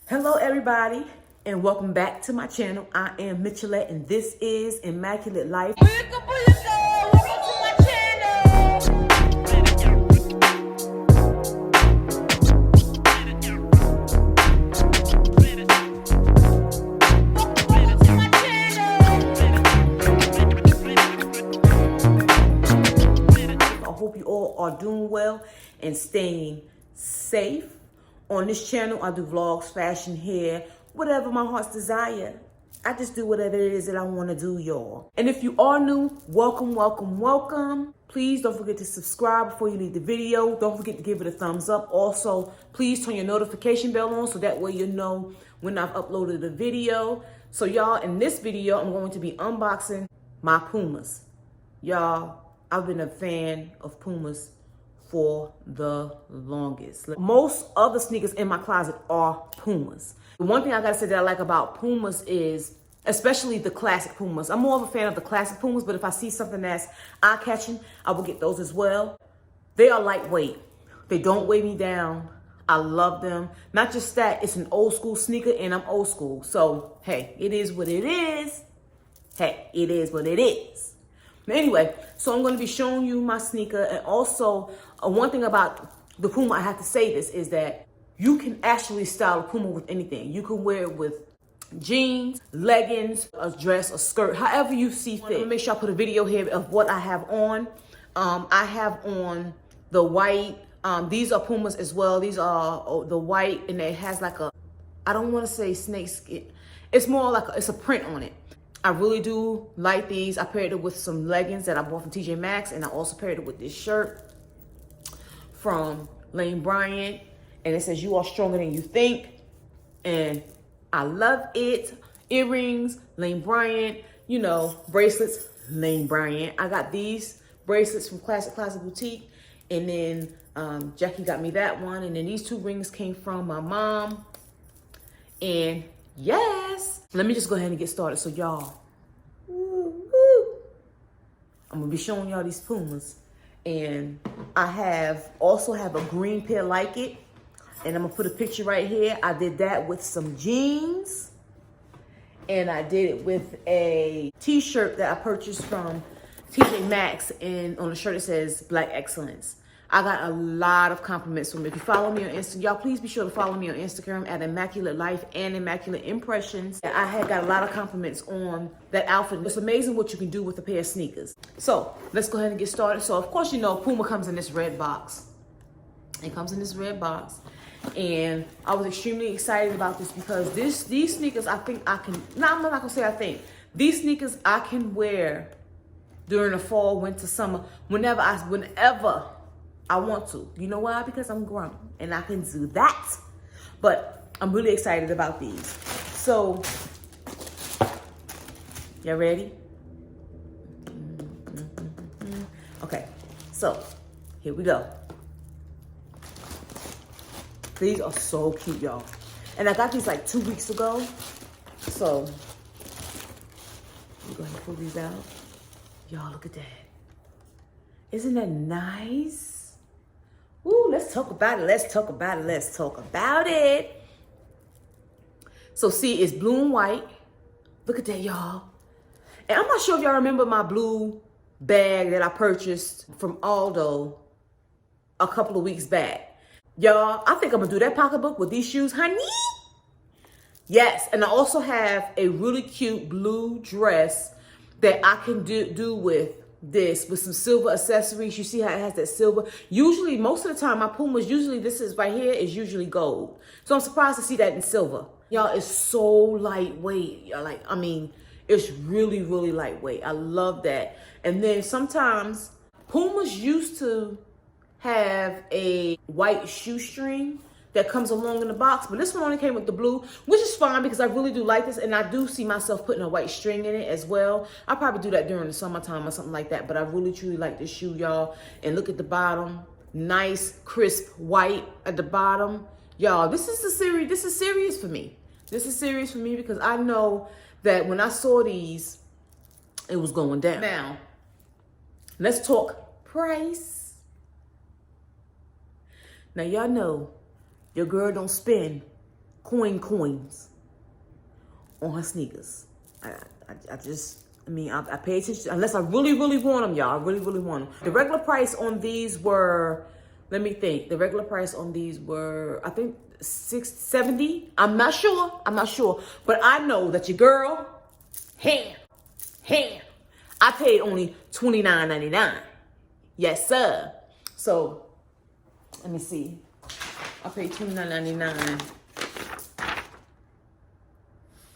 Hello everybody and welcome back to my channel. I am Mitchellette and this is Immaculate Life. Welcome to my channel. I hope you all are doing well and staying safe. On this channel, I do vlogs, fashion, hair, whatever my heart's desire. I just do whatever it is that I want to do, y'all. And if you are new, welcome, welcome, welcome. Please don't forget to subscribe before you leave the video. Don't forget to give it a thumbs up. Also, please turn your notification bell on so that way you know when I've uploaded a video. So y'all, in this video, I'm going to be unboxing my Pumas. Y'all, I've been a fan of Pumas for the longest. Most of the sneakers in my closet are Pumas. The one thing I gotta say that I like about Pumas is, especially the classic Pumas. I'm more of a fan of the classic Pumas, but if I see something that's eye-catching, I will get those as well. They are lightweight. They don't weigh me down. I love them. Not just that, it's an old school sneaker and I'm old school. So, hey, it is what it is. Hey, it is what it is. Anyway, so I'm going to be showing you my sneaker. And also, one thing about the Puma, I have to say this, is that you can actually style a Puma with anything. You can wear it with jeans, leggings, a dress, a skirt, however you see fit. Let me make sure I put a video here of what I have on. I have on the white. These are Pumas as well. These are the white, and it has like a, I don't want to say snake skin. It's more like it's a print on it. I really do like these. I paired it with some leggings that I bought from TJ Maxx, and I also paired it with this shirt from Lane Bryant, and it says, "You are stronger than you think," and I love it. Earrings, Lane Bryant, you know, bracelets, Lane Bryant. I got these bracelets from Classic Boutique, and then Jackie got me that one, and then these two rings came from my mom, and yes. Let me just go ahead and get started. So y'all, I'm gonna be showing y'all these Pumas. And I also have a green pair like it. And I'm gonna put a picture right here. I did that with some jeans. And I did it with a t-shirt that I purchased from TJ Maxx. And on the shirt it says Black Excellence. I got a lot of compliments from it. If you follow me on Instagram, y'all please be sure to follow me on Instagram at Immaculate Life and Immaculate Impressions. I had got a lot of compliments on that outfit. It's amazing what you can do with a pair of sneakers. So let's go ahead and get started. So of course, you know, Puma comes in this red box. It comes in this red box. And I was extremely excited about this because these sneakers, I think I can, no, I'm not gonna say I think. These sneakers I can wear during the fall, winter, summer, whenever I want to. You know why? Because I'm grown and I can do that. But I'm really excited about these. So, y'all ready? Okay, so here we go. These are so cute, y'all. And I got these like 2 weeks ago. So, I'm going to pull these out. Y'all, look at that. Isn't that nice? Ooh, let's talk about it. Let's talk about it. Let's talk about it. So see, it's blue and white. Look at that, y'all. And I'm not sure if y'all remember my blue bag that I purchased from Aldo a couple of weeks back. Y'all, I think I'm gonna do that pocketbook with these shoes, honey. Yes, and I also have a really cute blue dress that I can do with this, with some silver accessories. You see how it has that silver? Usually, most of the time, my Pumas, usually this is right here, is usually gold. So I'm surprised to see that in silver. Y'all, it's so lightweight. Y'all, like, I mean, it's really, really lightweight. I love that. And then sometimes, Pumas used to have a white shoestring that comes along in the box, but this one only came with the blue, which is fine because I really do like this, and I do see myself putting a white string in it as well. I'll probably do that during the summertime or something like that, but I really truly like this shoe, y'all. And look at the bottom, nice crisp white at the bottom. Y'all, this is serious for me. This is serious for me because I know that when I saw these, it was going down. Now, let's talk price. Now, y'all know your girl don't spend coins on her sneakers. I pay attention unless I really want them, y'all. I really want them. The regular price on these were, let me think. The regular price on these were, I think, $6.70. I'm not sure, but I know that your girl, I paid only $29.99. Yes, sir. So let me see. I paid $29.99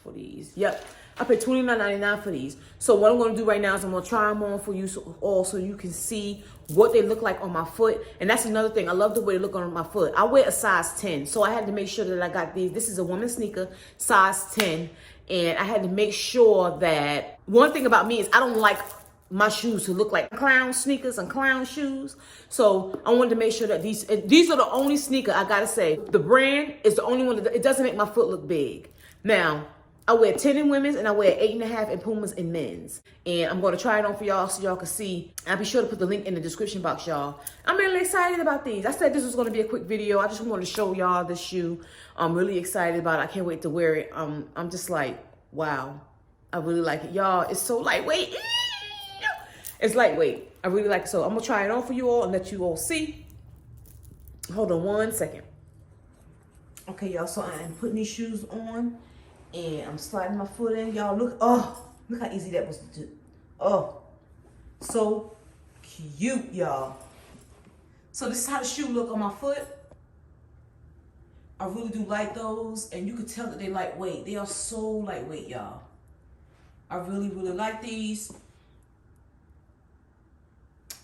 for these. Yep. I paid $29.99 for these. So what I'm going to do right now is I'm going to try them on for you so you can see what they look like on my foot. And that's another thing. I love the way they look on my foot. I wear a size 10. So I had to make sure that I got these. This is a woman's sneaker, size 10. And I had to make sure that, one thing about me is I don't like my shoes to look like clown sneakers and clown shoes. So I wanted to make sure that these are the only sneaker, I gotta say, the brand is the only one that, it doesn't make my foot look big. Now, I wear 10 in women's and I wear 8.5 in Pumas in men's. And I'm gonna try it on for y'all so y'all can see. I'll be sure to put the link in the description box, y'all. I'm really excited about these. I said this was gonna be a quick video. I just wanted to show y'all this shoe. I'm really excited about it. I can't wait to wear it. I'm just like, wow. I really like it. Y'all, it's so lightweight. It's lightweight. I really like it. So I'm gonna try it on for you all and let you all see. Hold on one second. Okay, y'all, so I'm putting these shoes on and I'm sliding my foot in. Y'all, look how easy that was to do. Oh, so cute, y'all. So this is how the shoe look on my foot. I really do like those, and you can tell that they lightweight. They are so lightweight, y'all. I really like these.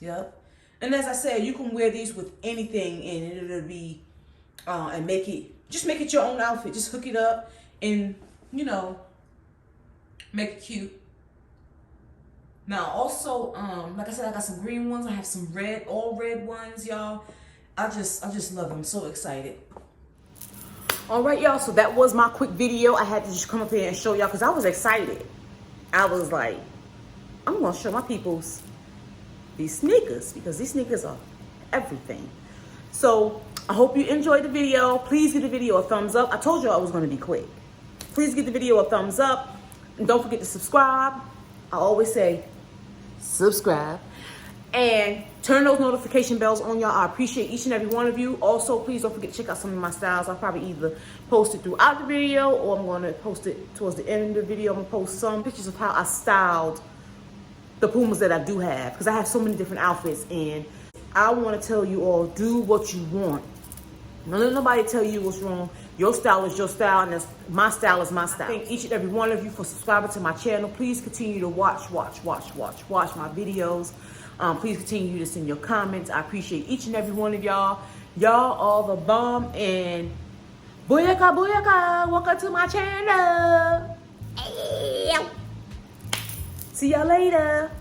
Yep. And as I said, you can wear these with anything and it'll be, and make it your own outfit. Just hook it up and, you know, make it cute. Now also, like I said, I got some green ones. I have some red, all red ones, y'all. I just love them. So excited. All right, y'all. So that was my quick video. I had to just come up here and show y'all because I was excited. I was like, I'm going to show my peoples these sneakers because these sneakers are everything. So I hope you enjoyed the video. Please give the video a thumbs up. I told you I was going to be quick. Please give the video a thumbs up and don't forget to subscribe. I always say subscribe and turn those notification bells on, y'all. I appreciate each and every one of you. Also, please don't forget to check out some of my styles. I'll probably either post it throughout the video or I'm going to post it towards the end of the video. I'm going to post some pictures of how I styled the Pumas that I do have because I have so many different outfits and I want to tell you all, do what you want. Don't let nobody tell you what's wrong. Your style is your style and my style is my style. Thank each and every one of you for subscribing to my channel. Please continue to watch my videos. Please continue to send your comments. I appreciate each and every one of y'all. Y'all are the bomb and booyaka, welcome to my channel. See y'all later.